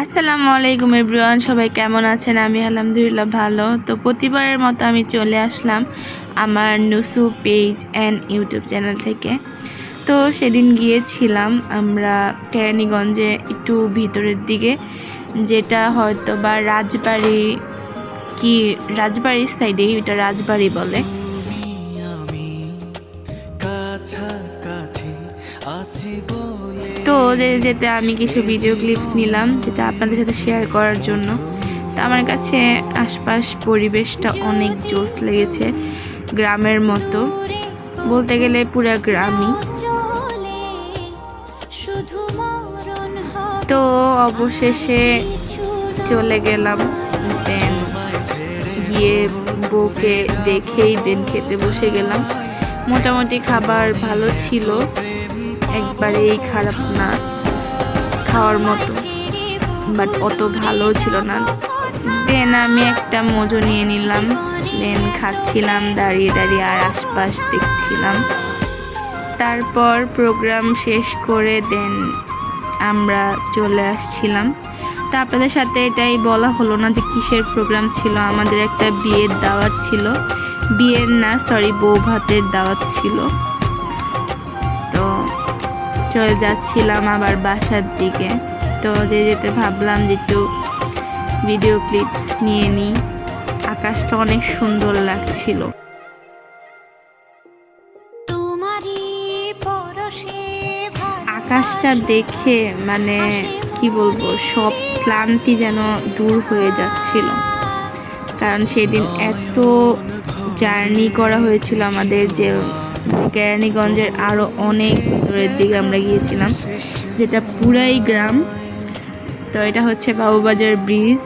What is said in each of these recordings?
আসসালামু আলাইকুম এভরিওয়ান, সবাই কেমন আছেন? আমি আলহামদুলিল্লাহ ভালো। তো প্রতিবারের মতো আমি চলে আসলাম আমার নুসু পেজ অ্যান্ড ইউটিউব চ্যানেল থেকে। তো সেদিন গিয়েছিলাম আমরা কেরানীগঞ্জে একটু ভিতরের দিকে, যেটা হয়তো বা রাজবাড়ির সাইডেই, এটা রাজবাড়ি বলে। তো যেতে যেতে আমি কিছু ভিডিও ক্লিপস নিলাম, যেটা আপনাদের সাথে শেয়ার করার জন্য। তো আমার কাছে আশপাশ পরিবেশটা অনেক জোস লেগেছে, গ্রামের মতো বলতে গেলে পুরো গ্রামই। তো অবশেষে চলে গেলাম, দেন গিয়ে বউকে দেখেই দেন খেতে বসে গেলাম। মোটামুটি খাবার ভালো ছিল, একবারেই খারাপ না, খাওয়ার মতো, বাট অত ভালো ছিল না। দেন আমি একটা মজো নিয়ে নিলাম, দেন খাচ্ছিলাম দাঁড়িয়ে দাঁড়িয়ে আর আশপাশ দেখছিলাম। তারপর প্রোগ্রাম শেষ করে দেন আমরা চলে আসছিলাম। তা আপনাদের সাথে এটাই বলা হলো না যে কিসের প্রোগ্রাম ছিল। আমাদের একটা বিয়ের দাওয়াত ছিল, বিয়ের না সরি বউ ভাতের দাওয়াত ছিল। তো চলে যাচ্ছিলাম আবার বাসার দিকে। তো যেতে ভাবলাম যে একটু ভিডিও ক্লিপস নিয়ে নিই। আকাশটা অনেক সুন্দর লাগছিল। আকাশটা দেখে মানে কি বলবো, সব ক্লান্তি যেন দূর হয়ে যাচ্ছিল। কারণ সেদিন এত জার্নি করা হয়েছিল আমাদের, যে কেরানীগঞ্জের আরও অনেক দূরের দিকে আমরা গিয়েছিলাম, যেটা পুরাই গ্রাম। তো এটা হচ্ছে বাবুবাজার ব্রিজ।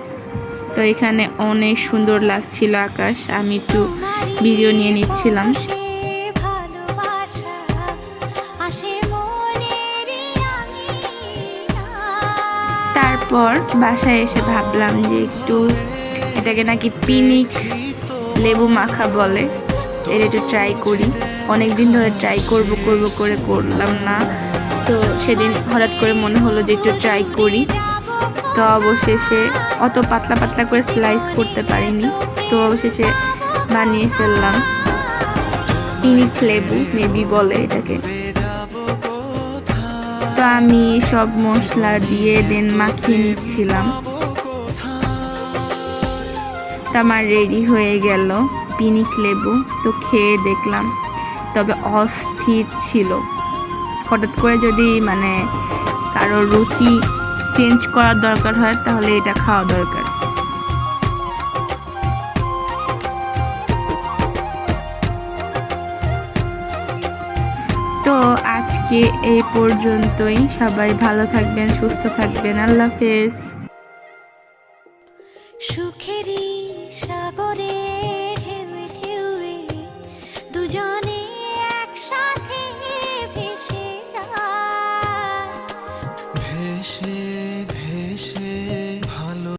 তো এখানে অনেক সুন্দর লাগছিল আকাশ, আমি একটু ভিডিও নিয়ে নিচ্ছিলাম। তারপর বাসায় এসে ভাবলাম যে একটু এটাকে নাকি পিনিক লেবু মাখা বলে, এটা একটু ট্রাই করি। অনেক দিন ধরে ট্রাই করব করে করলাম না। তো সেদিন হঠাৎ করে মনে হলো যে একটু ট্রাই করি। তো অবশেষে অত পাতলা পাতলা করে স্লাইস করতে পারিনি, তো অবশেষে বানিয়ে ফেললাম। পিনিক লেবু মেবি বলে এটাকে। তো আমি সব মশলা দিয়ে দেন মাখিয়ে নিচ্ছিলাম। তো আমার রেডি হয়ে গেল পিনিক লেবু। তো খেয়ে দেখলাম, তবে অস্থির ছিল। হঠাৎ করে যদি মানে কারো রুচি চেঞ্জ করার দরকার হয় তাহলে এটা খাওয়া দরকার। তো আজকে এই পর্যন্তই। সবাই ভালো থাকবেন, সুস্থ থাকবেন। আল্লাহ হাফেজ।